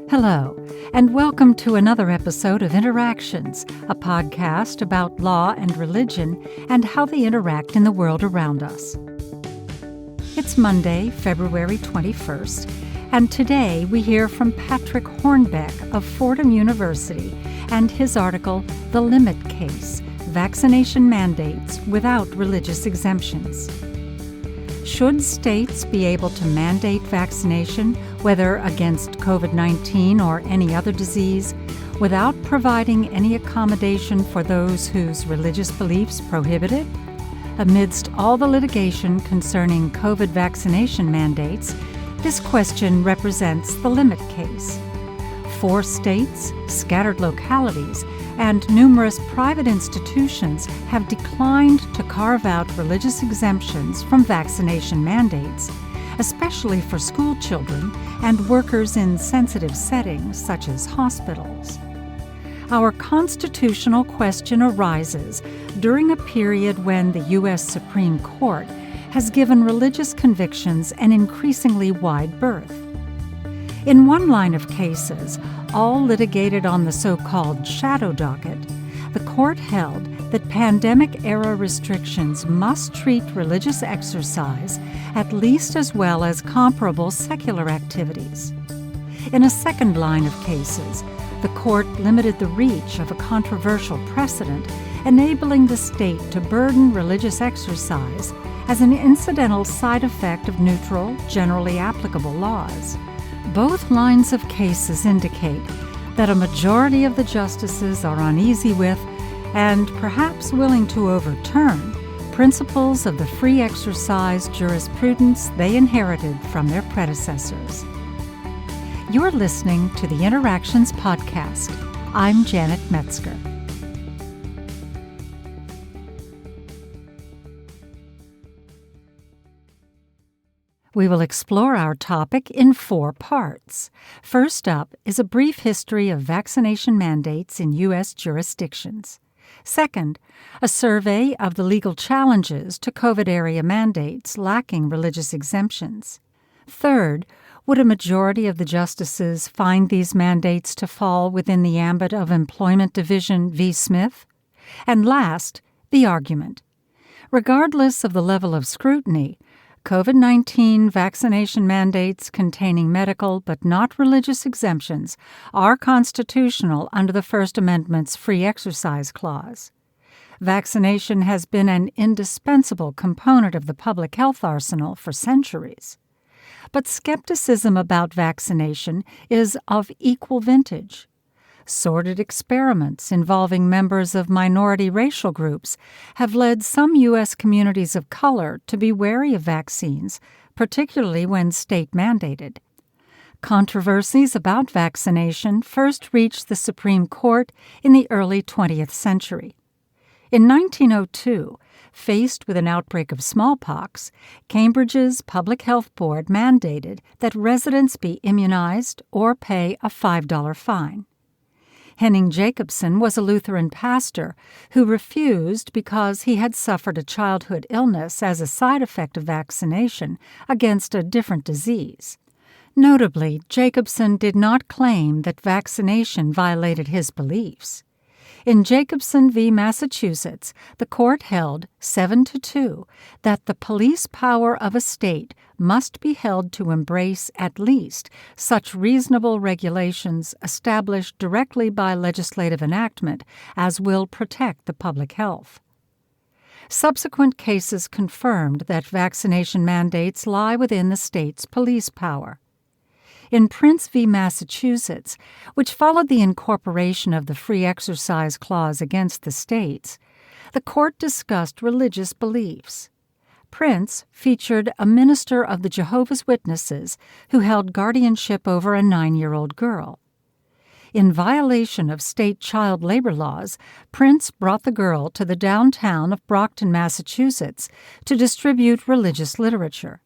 Hello, and welcome to another episode of Interactions, a podcast about law and religion and how they interact in the world around us. It's Monday, February 21st, and today we hear from Patrick Hornbeck of Fordham University and his article, The Limit Case, Vaccination Mandates Without Religious Exemptions. Should states be able to mandate vaccination, whether against COVID-19 or any other disease, without providing any accommodation for those whose religious beliefs prohibit it? Amidst all the litigation concerning COVID vaccination mandates, this question represents the limit case. 4 states, scattered localities, and numerous private institutions have declined to carve out religious exemptions from vaccination mandates, especially for school children and workers in sensitive settings such as hospitals. Our constitutional question arises during a period when the U.S. Supreme Court has given religious convictions an increasingly wide berth. In one line of cases, all litigated on the so-called shadow docket, the court held that pandemic-era restrictions must treat religious exercise at least as well as comparable secular activities. In a second line of cases, the court limited the reach of a controversial precedent, enabling the state to burden religious exercise as an incidental side effect of neutral, generally applicable laws. Both lines of cases indicate that a majority of the justices are uneasy with, and perhaps willing to overturn, principles of the free exercise jurisprudence they inherited from their predecessors. You're listening to the Interactions Podcast. I'm Janet Metzger. We will explore our topic in 4 parts. First up is a brief history of vaccination mandates in U.S. jurisdictions. Second, a survey of the legal challenges to COVID-area mandates lacking religious exemptions. Third, would a majority of the justices find these mandates to fall within the ambit of Employment Division v. Smith? And last, the argument. Regardless of the level of scrutiny, COVID-19 vaccination mandates containing medical but not religious exemptions are constitutional under the First Amendment's Free Exercise Clause. Vaccination has been an indispensable component of the public health arsenal for centuries. But skepticism about vaccination is of equal vintage. Sordid experiments involving members of minority racial groups have led some U.S. communities of color to be wary of vaccines, particularly when state-mandated. Controversies about vaccination first reached the Supreme Court in the early 20th century. In 1902, faced with an outbreak of smallpox, Cambridge's Public Health Board mandated that residents be immunized or pay a $5 fine. Henning Jacobson was a Lutheran pastor who refused because he had suffered a childhood illness as a side effect of vaccination against a different disease. Notably, Jacobson did not claim that vaccination violated his beliefs. In Jacobson v. Massachusetts, the court held 7-2 that the police power of a state must be held to embrace at least such reasonable regulations established directly by legislative enactment as will protect the public health. Subsequent cases confirmed that vaccination mandates lie within the state's police power. In Prince v. Massachusetts, which followed the incorporation of the Free Exercise Clause against the states, the court discussed religious beliefs. Prince featured a minister of the Jehovah's Witnesses who held guardianship over a 9-year-old girl. In violation of state child labor laws, Prince brought the girl to the downtown of Brockton, Massachusetts, to distribute religious literature.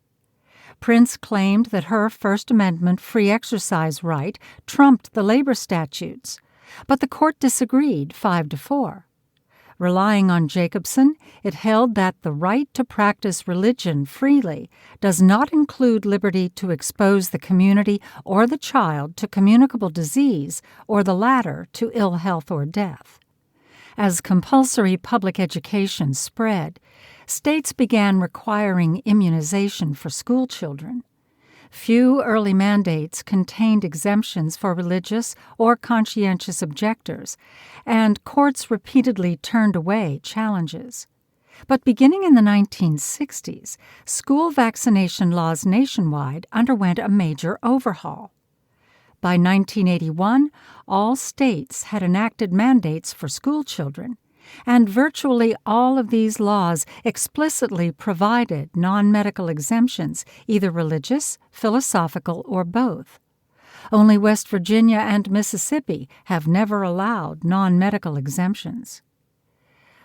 Prince claimed that her First Amendment free exercise right trumped the labor statutes, but the court disagreed 5-4. Relying on Jacobson, it held that the right to practice religion freely does not include liberty to expose the community or the child to communicable disease or the latter to ill health or death. As compulsory public education spread, states began requiring immunization for school children. Few early mandates contained exemptions for religious or conscientious objectors, and courts repeatedly turned away challenges. But beginning in the 1960s, school vaccination laws nationwide underwent a major overhaul. By 1981, all states had enacted mandates for school children, and virtually all of these laws explicitly provided non-medical exemptions, either religious, philosophical, or both. Only West Virginia and Mississippi have never allowed non-medical exemptions.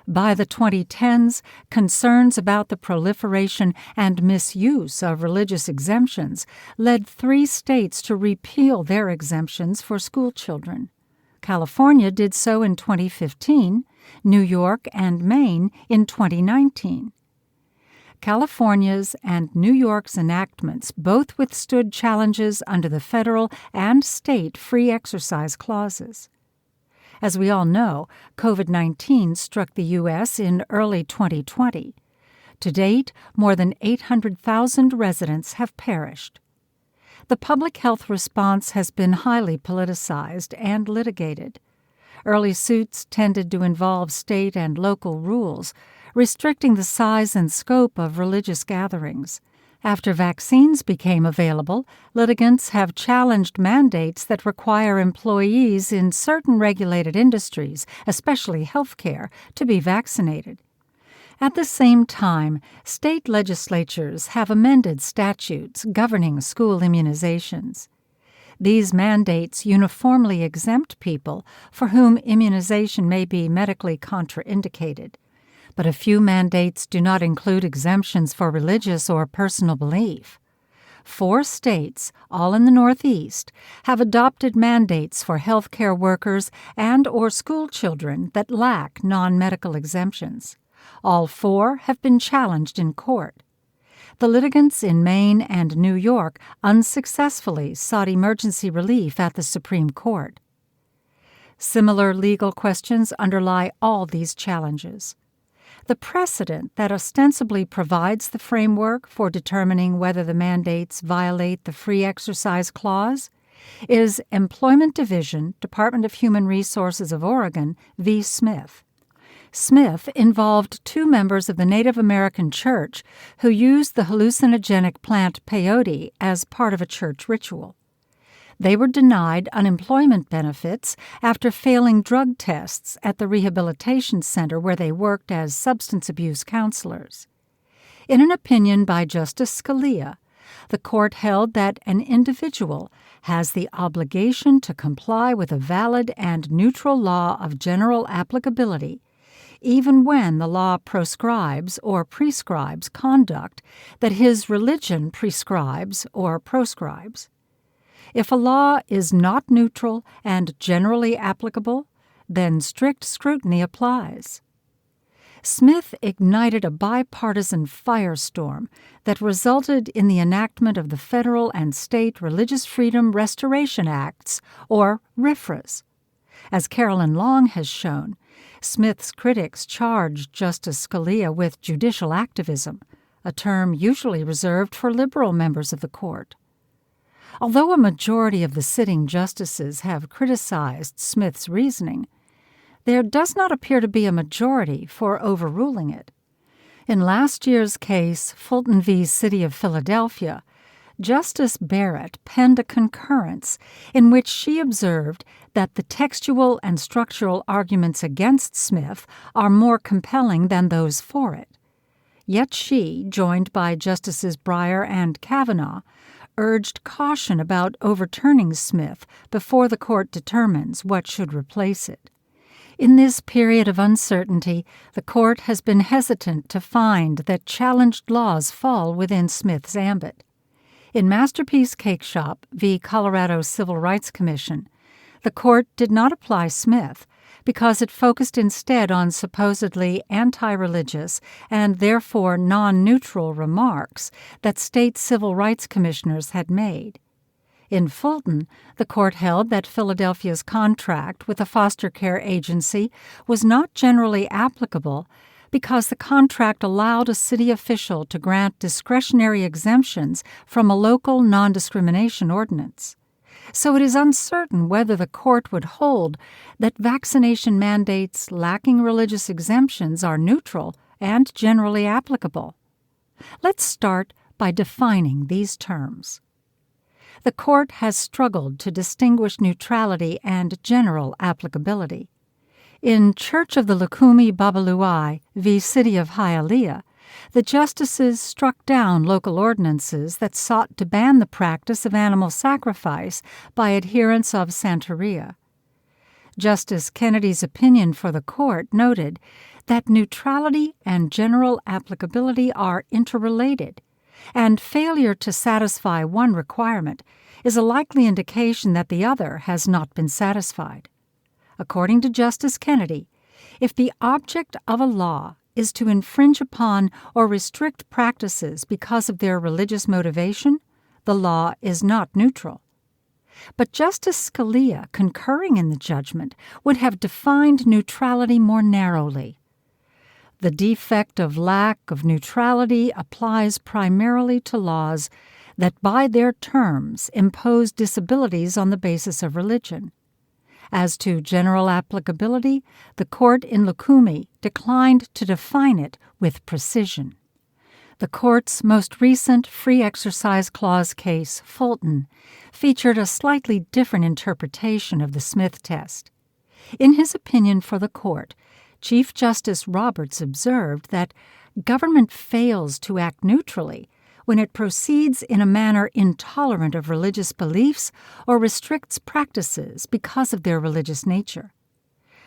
By the 2010s, concerns about the proliferation and misuse of religious exemptions led 3 states to repeal their exemptions for school children. California did so in 2015, New York and Maine in 2019. California's and New York's enactments both withstood challenges under the federal and state free exercise clauses. As we all know, COVID-19 struck the U.S. in early 2020. To date, more than 800,000 residents have perished. The public health response has been highly politicized and litigated. Early suits tended to involve state and local rules, restricting the size and scope of religious gatherings. After vaccines became available, litigants have challenged mandates that require employees in certain regulated industries, especially healthcare, to be vaccinated. At the same time, state legislatures have amended statutes governing school immunizations. These mandates uniformly exempt people for whom immunization may be medically contraindicated, but a few mandates do not include exemptions for religious or personal belief. 4 states, all in the Northeast, have adopted mandates for healthcare workers and or school children that lack non-medical exemptions. All 4 have been challenged in court. The litigants in Maine and New York unsuccessfully sought emergency relief at the Supreme Court. Similar legal questions underlie all these challenges. The precedent that ostensibly provides the framework for determining whether the mandates violate the Free Exercise Clause is Employment Division, Department of Human Resources of Oregon v. Smith. Smith involved 2 members of the Native American Church who used the hallucinogenic plant peyote as part of a church ritual. They were denied unemployment benefits after failing drug tests at the rehabilitation center where they worked as substance abuse counselors. In an opinion by Justice Scalia, the court held that an individual has the obligation to comply with a valid and neutral law of general applicability even when the law proscribes or prescribes conduct that his religion prescribes or proscribes. If a law is not neutral and generally applicable, then strict scrutiny applies. Smith ignited a bipartisan firestorm that resulted in the enactment of the Federal and State Religious Freedom Restoration Acts, or RFRAs. As Carolyn Long has shown, Smith's critics charged Justice Scalia with judicial activism, a term usually reserved for liberal members of the court. Although a majority of the sitting justices have criticized Smith's reasoning, there does not appear to be a majority for overruling it. In last year's case, Fulton v. City of Philadelphia, Justice Barrett penned a concurrence in which she observed that the textual and structural arguments against Smith are more compelling than those for it. Yet she, joined by Justices Breyer and Kavanaugh, urged caution about overturning Smith before the court determines what should replace it. In this period of uncertainty, the court has been hesitant to find that challenged laws fall within Smith's ambit. In Masterpiece Cake Shop v. Colorado Civil Rights Commission, the court did not apply Smith because it focused instead on supposedly anti-religious and therefore non-neutral remarks that state civil rights commissioners had made. In Fulton, the court held that Philadelphia's contract with the foster care agency was not generally applicable because the contract allowed a city official to grant discretionary exemptions from a local non-discrimination ordinance. So it is uncertain whether the court would hold that vaccination mandates lacking religious exemptions are neutral and generally applicable. Let's start by defining these terms. The court has struggled to distinguish neutrality and general applicability. In Church of the Lukumi Babaluai v. City of Hialeah, the justices struck down local ordinances that sought to ban the practice of animal sacrifice by adherents of Santeria. Justice Kennedy's opinion for the court noted that neutrality and general applicability are interrelated, and failure to satisfy one requirement is a likely indication that the other has not been satisfied. According to Justice Kennedy, if the object of a law is to infringe upon or restrict practices because of their religious motivation, the law is not neutral. But Justice Scalia, concurring in the judgment, would have defined neutrality more narrowly. The defect of lack of neutrality applies primarily to laws that by their terms impose disabilities on the basis of religion. As to general applicability, the court in Lukumi declined to define it with precision. The court's most recent Free Exercise Clause case, Fulton, featured a slightly different interpretation of the Smith test. In his opinion for the court, Chief Justice Roberts observed that government fails to act neutrally when it proceeds in a manner intolerant of religious beliefs or restricts practices because of their religious nature.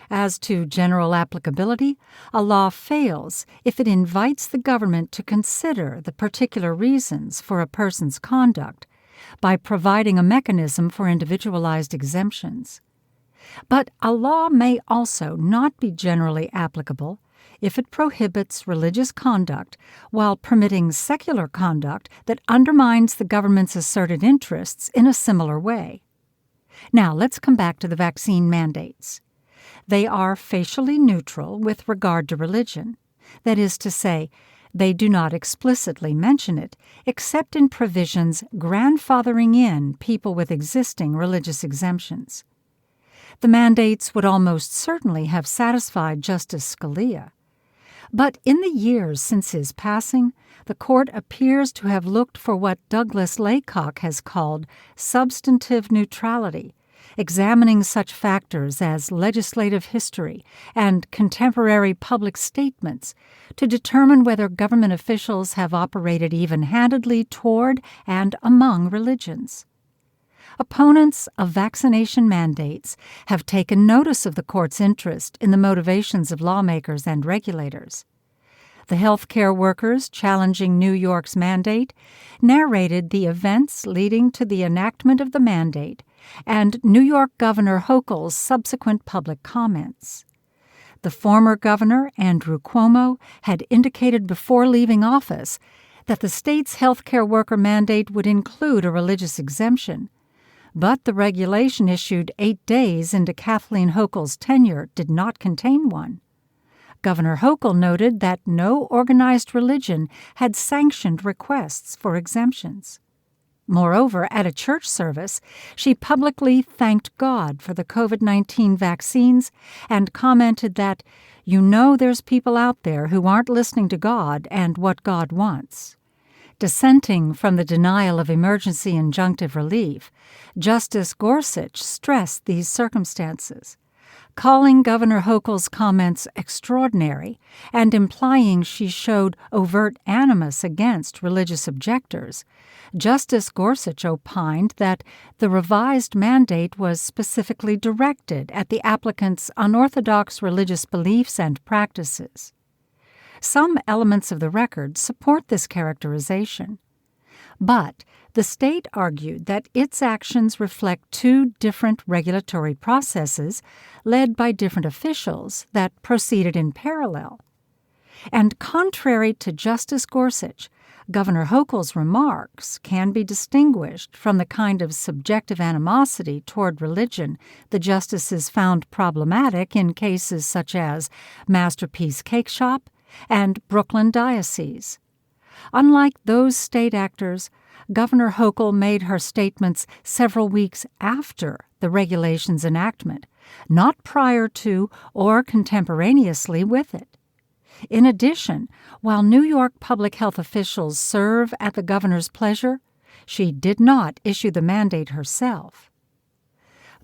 As to general applicability, a law fails if it invites the government to consider the particular reasons for a person's conduct by providing a mechanism for individualized exemptions. But a law may also not be generally applicable if it prohibits religious conduct while permitting secular conduct that undermines the government's asserted interests in a similar way. Now, let's come back to the vaccine mandates. They are facially neutral with regard to religion. That is to say, they do not explicitly mention it, except in provisions grandfathering in people with existing religious exemptions. The mandates would almost certainly have satisfied Justice Scalia. But in the years since his passing, the court appears to have looked for what Douglas Laycock has called substantive neutrality, examining such factors as legislative history and contemporary public statements to determine whether government officials have operated even-handedly toward and among religions. Opponents of vaccination mandates have taken notice of the court's interest in the motivations of lawmakers and regulators. The healthcare workers challenging New York's mandate narrated the events leading to the enactment of the mandate and New York Governor Hochul's subsequent public comments. The former governor, Andrew Cuomo, had indicated before leaving office that the state's healthcare worker mandate would include a religious exemption, but the regulation issued 8 days into Kathleen Hochul's tenure did not contain one. Governor Hochul noted that no organized religion had sanctioned requests for exemptions. Moreover, at a church service, she publicly thanked God for the COVID-19 vaccines and commented that, "You know there's people out there who aren't listening to God and what God wants." Dissenting from the denial of emergency injunctive relief, Justice Gorsuch stressed these circumstances. Calling Governor Hochul's comments extraordinary and implying she showed overt animus against religious objectors, Justice Gorsuch opined that the revised mandate was specifically directed at the applicant's unorthodox religious beliefs and practices. Some elements of the record support this characterization. But the state argued that its actions reflect two different regulatory processes led by different officials that proceeded in parallel. And contrary to Justice Gorsuch, Governor Hochul's remarks can be distinguished from the kind of subjective animosity toward religion the justices found problematic in cases such as Masterpiece Cake Shop and Brooklyn Diocese. Unlike those state actors, Governor Hochul made her statements several weeks after the regulation's enactment, not prior to or contemporaneously with it. In addition, while New York public health officials serve at the governor's pleasure, she did not issue the mandate herself.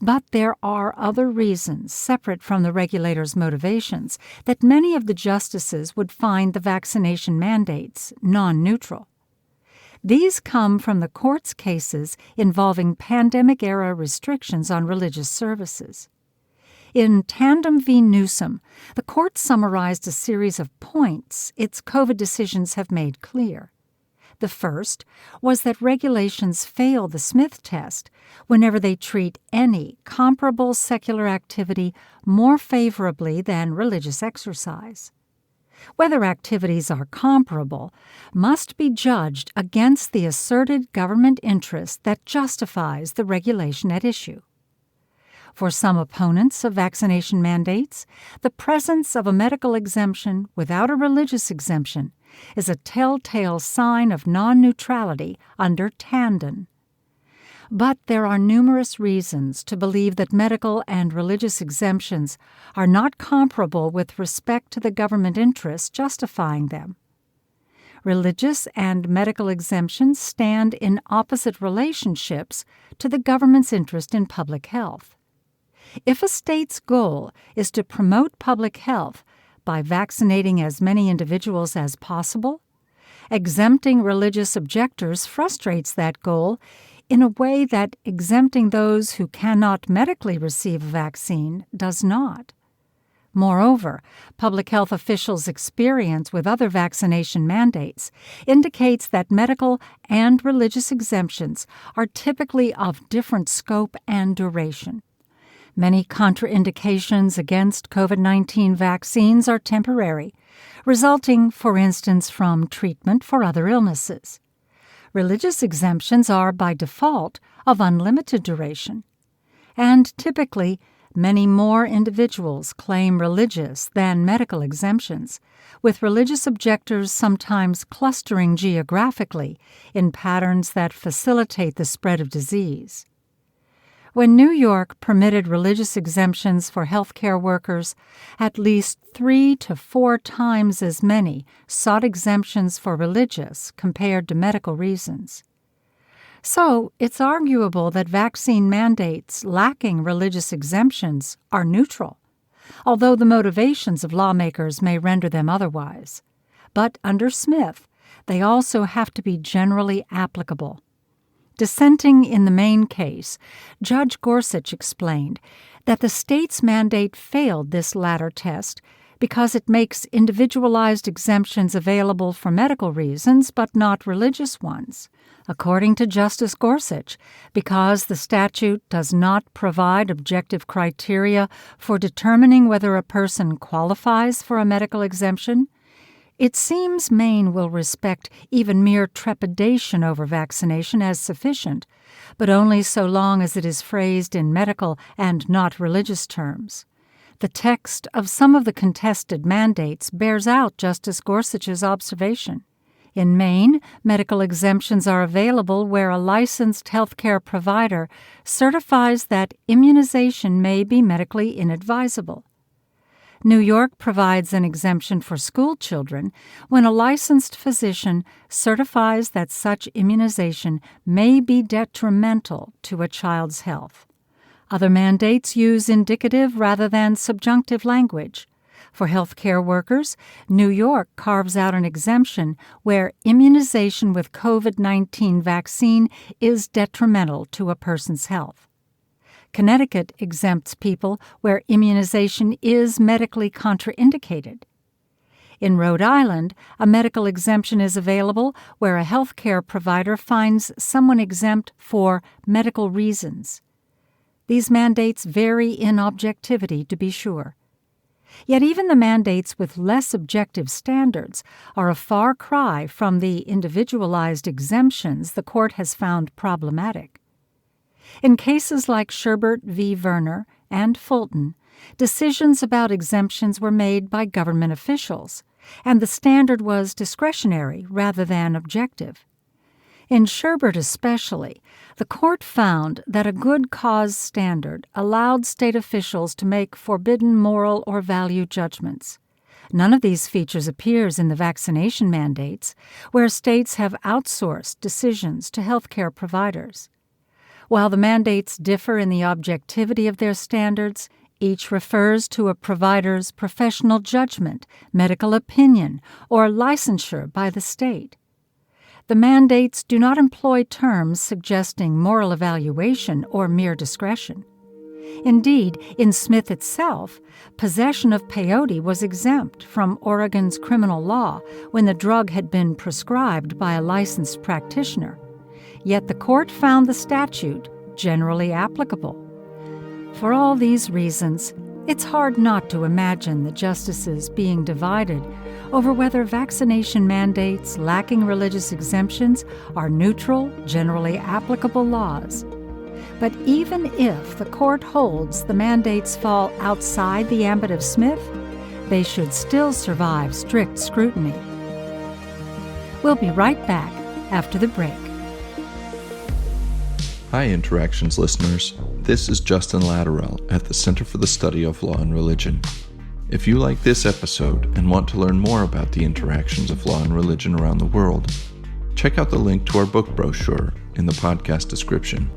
But there are other reasons, separate from the regulator's motivations, that many of the justices would find the vaccination mandates non-neutral. These come from the court's cases involving pandemic-era restrictions on religious services. In Tandem v. Newsom, the court summarized a series of points its COVID decisions have made clear. The first was that regulations fail the Smith test whenever they treat any comparable secular activity more favorably than religious exercise. Whether activities are comparable must be judged against the asserted government interest that justifies the regulation at issue. For some opponents of vaccination mandates, the presence of a medical exemption without a religious exemption is a telltale sign of non-neutrality under Tandem. But there are numerous reasons to believe that medical and religious exemptions are not comparable with respect to the government interest justifying them. Religious and medical exemptions stand in opposite relationships to the government's interest in public health. If a state's goal is to promote public health by vaccinating as many individuals as possible, exempting religious objectors frustrates that goal in a way that exempting those who cannot medically receive a vaccine does not. Moreover, public health officials' experience with other vaccination mandates indicates that medical and religious exemptions are typically of different scope and duration. Many contraindications against COVID-19 vaccines are temporary, resulting, for instance, from treatment for other illnesses. Religious exemptions are, by default, of unlimited duration. And typically, many more individuals claim religious than medical exemptions, with religious objectors sometimes clustering geographically in patterns that facilitate the spread of disease. When New York permitted religious exemptions for healthcare workers, at least 3 to 4 times as many sought exemptions for religious compared to medical reasons. So, it's arguable that vaccine mandates lacking religious exemptions are neutral, although the motivations of lawmakers may render them otherwise. But under Smith, they also have to be generally applicable. Dissenting in the main case, Judge Gorsuch explained that the state's mandate failed this latter test because it makes individualized exemptions available for medical reasons but not religious ones. According to Justice Gorsuch, because the statute does not provide objective criteria for determining whether a person qualifies for a medical exemption, it seems Maine will respect even mere trepidation over vaccination as sufficient, but only so long as it is phrased in medical and not religious terms. The text of some of the contested mandates bears out Justice Gorsuch's observation. In Maine, medical exemptions are available where a licensed healthcare provider certifies that immunization may be medically inadvisable. New York provides an exemption for school children when a licensed physician certifies that such immunization may be detrimental to a child's health. Other mandates use indicative rather than subjunctive language. For healthcare workers, New York carves out an exemption where immunization with COVID-19 vaccine is detrimental to a person's health. Connecticut exempts people where immunization is medically contraindicated. In Rhode Island, a medical exemption is available where a healthcare provider finds someone exempt for medical reasons. These mandates vary in objectivity, to be sure. Yet even the mandates with less objective standards are a far cry from the individualized exemptions the court has found problematic. In cases like Sherbert v. Verner and Fulton, decisions about exemptions were made by government officials, and the standard was discretionary rather than objective. In Sherbert especially, the court found that a good cause standard allowed state officials to make forbidden moral or value judgments. None of these features appears in the vaccination mandates, where states have outsourced decisions to healthcare providers. While the mandates differ in the objectivity of their standards, each refers to a provider's professional judgment, medical opinion, or licensure by the state. The mandates do not employ terms suggesting moral evaluation or mere discretion. Indeed, in Smith itself, possession of peyote was exempt from Oregon's criminal law when the drug had been prescribed by a licensed practitioner. Yet the court found the statute generally applicable. For all these reasons, it's hard not to imagine the justices being divided over whether vaccination mandates lacking religious exemptions are neutral, generally applicable laws. But even if the court holds the mandates fall outside the ambit of Smith, they should still survive strict scrutiny. We'll be right back after the break. Hi, Interactions listeners. This is Justin Latterell at the Center for the Study of Law and Religion. If you like this episode and want to learn more about the interactions of law and religion around the world, check out the link to our book brochure in the podcast description.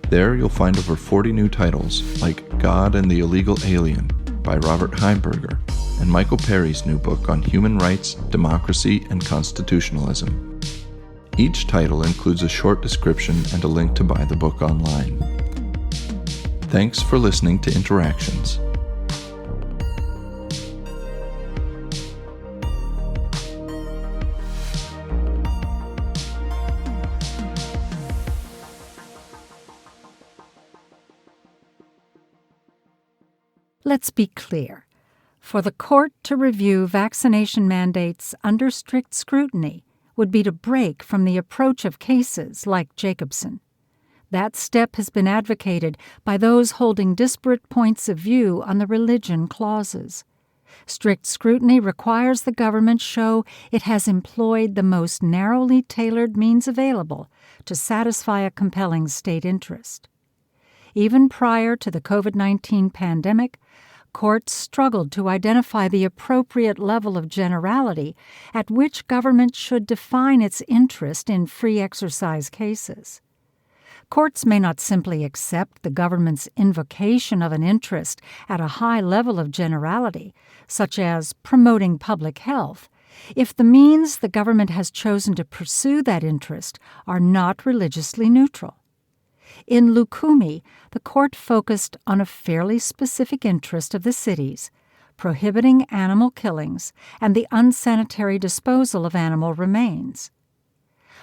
There you'll find over 40 new titles like God and the Illegal Alien by Robert Heimberger and Michael Perry's new book on human rights, democracy, and constitutionalism. Each title includes a short description and a link to buy the book online. Thanks for listening to Interactions. Let's be clear. For the court to review vaccination mandates under strict scrutiny would be to break from the approach of cases like Jacobson. That step has been advocated by those holding disparate points of view on the religion clauses. Strict scrutiny requires the government show it has employed the most narrowly tailored means available to satisfy a compelling state interest. Even prior to the COVID-19 pandemic, courts struggled to identify the appropriate level of generality at which government should define its interest in free exercise cases. Courts may not simply accept the government's invocation of an interest at a high level of generality, such as promoting public health, if the means the government has chosen to pursue that interest are not religiously neutral. In Lukumi, the court focused on a fairly specific interest of the cities, prohibiting animal killings and the unsanitary disposal of animal remains.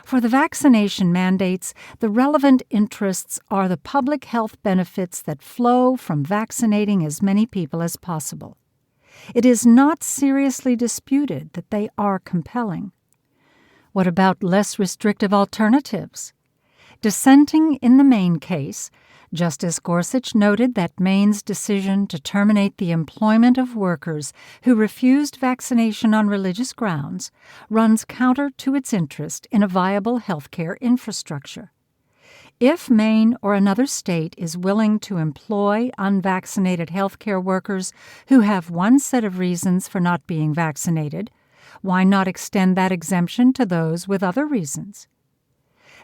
For the vaccination mandates, the relevant interests are the public health benefits that flow from vaccinating as many people as possible. It is not seriously disputed that they are compelling. What about less restrictive alternatives? Dissenting in the Maine case, Justice Gorsuch noted that Maine's decision to terminate the employment of workers who refused vaccination on religious grounds runs counter to its interest in a viable healthcare infrastructure. If Maine or another state is willing to employ unvaccinated healthcare workers who have one set of reasons for not being vaccinated, why not extend that exemption to those with other reasons?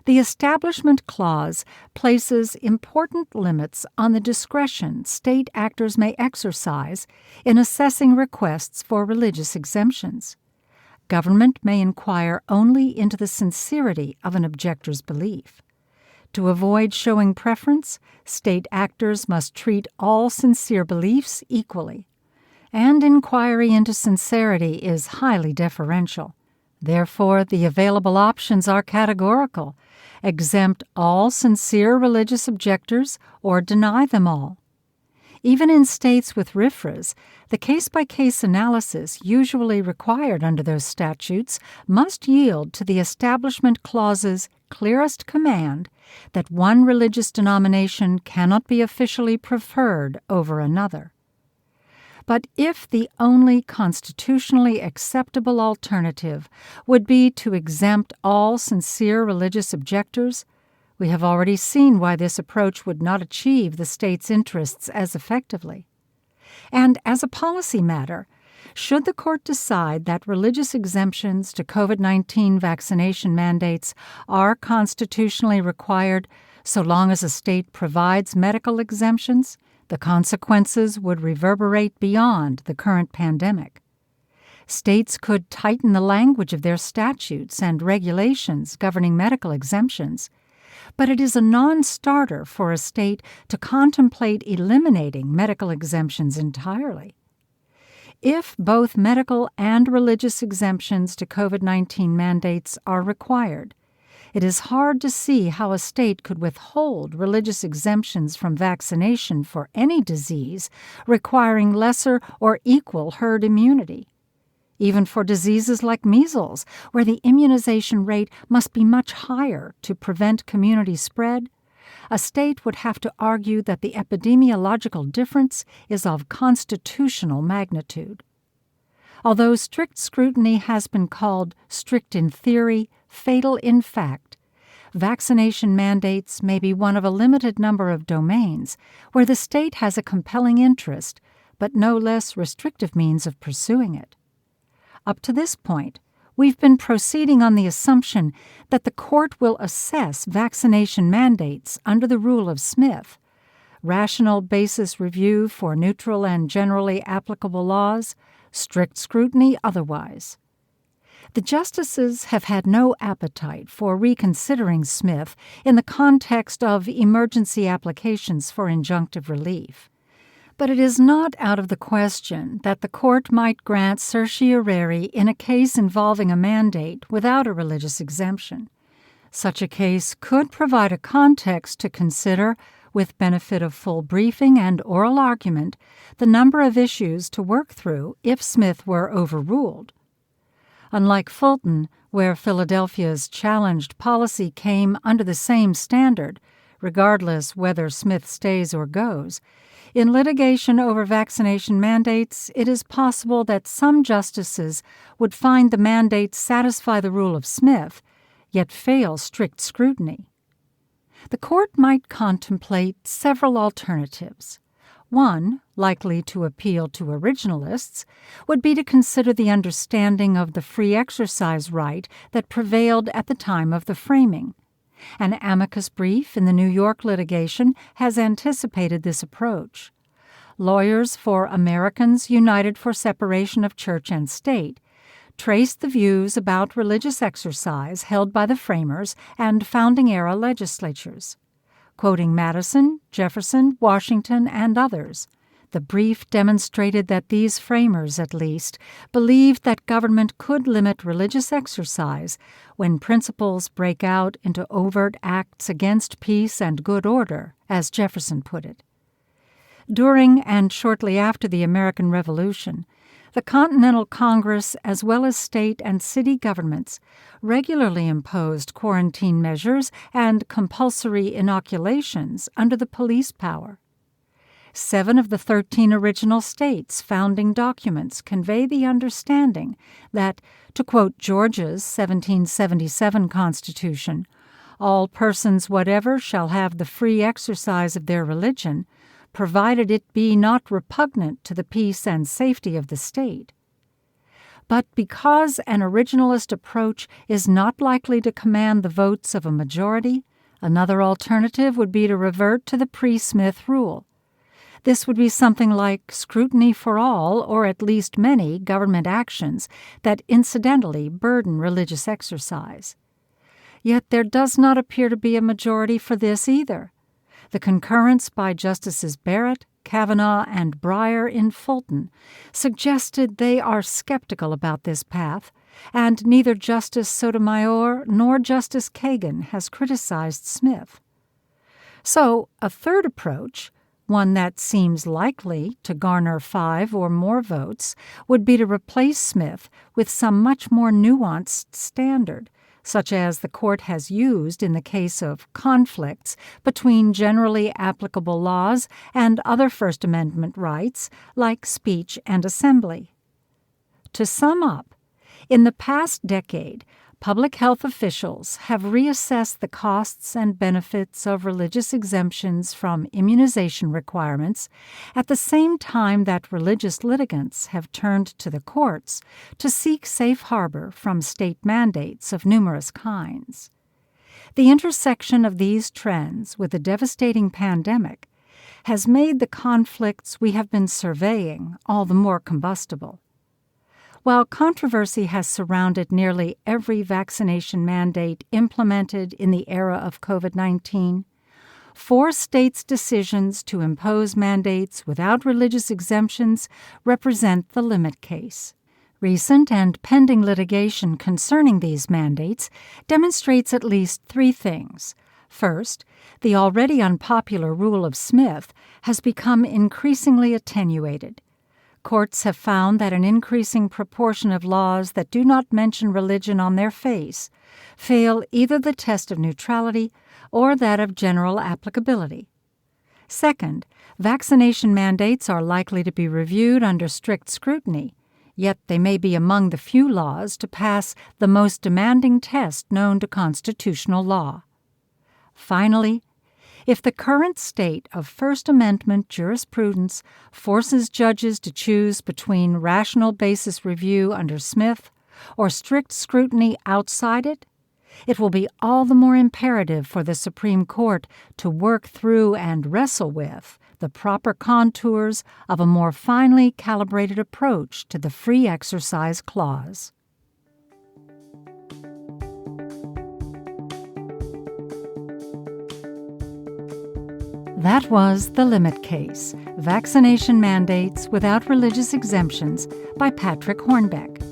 The Establishment Clause places important limits on the discretion state actors may exercise in assessing requests for religious exemptions. Government may inquire only into the sincerity of an objector's belief. To avoid showing preference, state actors must treat all sincere beliefs equally. and inquiry into sincerity is highly deferential. Therefore, the available options are categorical: exempt all sincere religious objectors or deny them all. Even in states with RFRAs, the case-by-case analysis usually required under those statutes must yield to the Establishment Clause's clearest command that one religious denomination cannot be officially preferred over another. But if the only constitutionally acceptable alternative would be to exempt all sincere religious objectors, we have already seen why this approach would not achieve the state's interests as effectively. And as a policy matter, should the court decide that religious exemptions to COVID-19 vaccination mandates are constitutionally required so long as a state provides medical exemptions, the consequences would reverberate beyond the current pandemic. States could tighten the language of their statutes and regulations governing medical exemptions, but it is a non-starter for a state to contemplate eliminating medical exemptions entirely. If both medical and religious exemptions to COVID-19 mandates are required, it is hard to see how a state could withhold religious exemptions from vaccination for any disease requiring lesser or equal herd immunity. Even for diseases like measles, where the immunization rate must be much higher to prevent community spread, a state would have to argue that the epidemiological difference is of constitutional magnitude. Although strict scrutiny has been called strict in theory, fatal in fact, vaccination mandates may be one of a limited number of domains where the state has a compelling interest, but no less restrictive means of pursuing it. Up to this point, we've been proceeding on the assumption that the court will assess vaccination mandates under the rule of Smith, rational basis review for neutral and generally applicable laws, strict scrutiny otherwise. The justices have had no appetite for reconsidering Smith in the context of emergency applications for injunctive relief. But it is not out of the question that the court might grant certiorari in a case involving a mandate without a religious exemption. Such a case could provide a context to consider, with benefit of full briefing and oral argument, the number of issues to work through if Smith were overruled. Unlike Fulton, where Philadelphia's challenged policy came under the same standard, regardless whether Smith stays or goes, in litigation over vaccination mandates, it is possible that some justices would find the mandates satisfy the rule of Smith, yet fail strict scrutiny. The court might contemplate several alternatives. One, likely to appeal to originalists, would be to consider the understanding of the free exercise right that prevailed at the time of the framing. An amicus brief in the New York litigation has anticipated this approach. Lawyers for Americans United for Separation of Church and State traced the views about religious exercise held by the framers and founding-era legislatures. Quoting Madison, Jefferson, Washington, and others, the brief demonstrated that these framers, at least, believed that government could limit religious exercise when principles break out into overt acts against peace and good order, as Jefferson put it. During and shortly after the American Revolution, the Continental Congress, as well as state and city governments, regularly imposed quarantine measures and compulsory inoculations under the police power. 7 of the 13 original states' founding documents convey the understanding that, to quote Georgia's 1777 Constitution, all persons whatever shall have the free exercise of their religion, provided it be not repugnant to the peace and safety of the state. But because an originalist approach is not likely to command the votes of a majority, another alternative would be to revert to the pre-Smith rule. This would be something like scrutiny for all, or at least many, government actions that incidentally burden religious exercise. Yet there does not appear to be a majority for this either. The concurrence by Justices Barrett, Kavanaugh and Breyer in Fulton suggested they are skeptical about this path, and neither Justice Sotomayor nor Justice Kagan has criticized Smith. So, a third approach, one that seems likely to garner 5 or more votes, would be to replace Smith with some much more nuanced standard, such as the court has used in the case of conflicts between generally applicable laws and other First Amendment rights, like speech and assembly. To sum up, in the past decade, public health officials have reassessed the costs and benefits of religious exemptions from immunization requirements at the same time that religious litigants have turned to the courts to seek safe harbor from state mandates of numerous kinds. The intersection of these trends with the devastating pandemic has made the conflicts we have been surveying all the more combustible. While controversy has surrounded nearly every vaccination mandate implemented in the era of COVID-19, 4 states' decisions to impose mandates without religious exemptions represent the limit case. Recent and pending litigation concerning these mandates demonstrates at least 3 things. First, the already unpopular rule of Smith has become increasingly attenuated. Courts have found that an increasing proportion of laws that do not mention religion on their face fail either the test of neutrality or that of general applicability. Second, vaccination mandates are likely to be reviewed under strict scrutiny, yet they may be among the few laws to pass the most demanding test known to constitutional law. Finally, if the current state of First Amendment jurisprudence forces judges to choose between rational basis review under Smith or strict scrutiny outside it, it will be all the more imperative for the Supreme Court to work through and wrestle with the proper contours of a more finely calibrated approach to the Free Exercise Clause. That was The Limit Case, Vaccination Mandates Without Religious Exemptions by Patrick Hornbeck.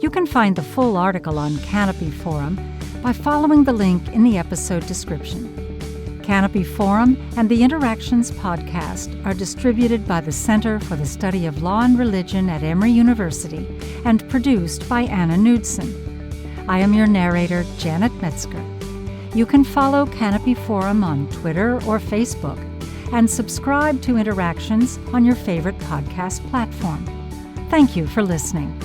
You can find the full article on Canopy Forum by following the link in the episode description. Canopy Forum and the Interactions podcast are distributed by the Center for the Study of Law and Religion at Emory University and produced by Anna Knudsen. I am your narrator, Janet Metzger. You can follow Canopy Forum on Twitter or Facebook and subscribe to Interactions on your favorite podcast platform. Thank you for listening.